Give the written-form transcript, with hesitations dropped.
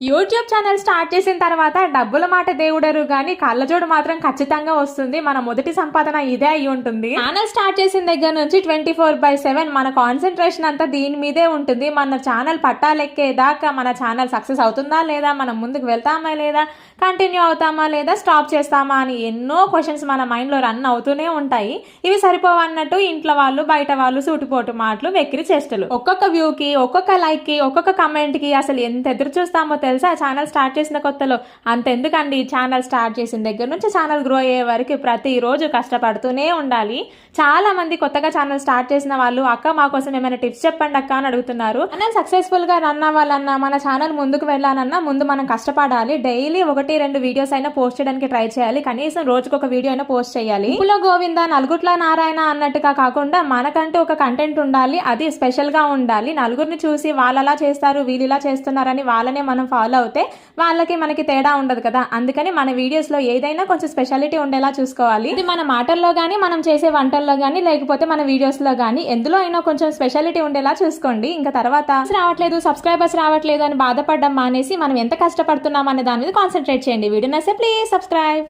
YouTube channel start చేసిన తర్వాత డబ్బుల మాట దేవుడరు గానీ కళ్ళజోడు మాత్రం ఖచ్చితంగా వస్తుంది. మన మొదటి సంపాదన ఇదే అయి ఉంటుంది. ఛానల్ స్టార్ట్ చేసిన దగ్గర నుంచి 24/7 మన కాన్సన్ట్రేషన్ అంతా దీని మీదే ఉంటుంది. మన ఛానల్ పట్టాలెక్కేదాకా మన ఛానల్ సక్సెస్ అవుతుందా లేదా, మనం ముందుకు వెళ్తామా లేదా, కంటిన్యూ అవుతామా లేదా, స్టాప్ చేస్తామా అని ఎన్నో క్వశ్చన్స్ మన మైండ్ లో రన్ అవుతూనే ఉంటాయి. ఇవి సరిపోవన్నట్టు ఇంట్లో వాళ్ళు బయట వాళ్ళు సూటిపోటు మాటలు వెక్కిరి చేష్టలు. ఒక్కొక్క వ్యూకి, ఒక్కొక్క లైక్ కి, ఒక్కొక్క కమెంట్ కి అసలు ఎంత ఎదురు చూస్తామో తెలుసా ఛానల్ స్టార్ట్ చేసిన కొత్తలో. అంతెందుకండి, ఛానల్ స్టార్ట్ చేసిన దగ్గర నుంచి ఛానల్ గ్రో అయ్యే వరకు ప్రతిరోజు కష్టపడుతూనే ఉండాలి. చాలా మంది కొత్తగా ఛానల్ స్టార్ట్ చేసిన వాళ్ళు, అక్క మా కోసం ఏమైనా టిప్స్ చెప్పండి అక్క అని అడుగుతున్నారు. ఛానల్ సక్సెస్ఫుల్ గా రన్ అవ్వాలన్నా, మన ఛానల్ ముందుకు వెళ్ళాలన్నా ముందు మనం కష్టపడాలి. డైలీ 1-2 వీడియోస్ అయినా పోస్ట్ చేయడానికి ట్రై చేయాలి. కనీసం రోజుకొక వీడియో అయినా పోస్ట్ చేయాలి. ఇంట్లో గోవింద నలుగుట్ల నారాయణ అన్నట్టుగా కాకుండా మనకంటూ ఒక కంటెంట్ ఉండాలి. అది స్పెషల్ గా ఉండాలి. నలుగురిని చూసి వాళ్ళు అలా చేస్తారు వీళ్ళు ఇలా చేస్తున్నారని వాళ్ళనే మనం ఫాలో అవుతే వాళ్ళకి మనకి తేడా ఉండదు కదా. అందుకని మన వీడియోస్ లో ఏదైనా కొంచెం స్పెషాలిటీ ఉండేలా చూసుకోవాలి. ఇది మన మాటల్లో గానీ, మనం చేసే వంటల్లో గానీ, లేకపోతే మన వీడియోస్ లో గానీ ఎందులో అయినా కొంచెం స్పెషాలిటీ ఉండేలా చూసుకోండి. ఇంకా తర్వాత రావట్లేదు, సబ్స్క్రైబర్స్ రావట్లేదు అని బాధపడడం మానేసి మనం ఎంత కష్టపడుతున్నాం అనే దాని మీద కాన్సన్ట్రేట్ చేయండి. వీడియో నచ్చితే ప్లీజ్ సబ్స్క్రైబ్.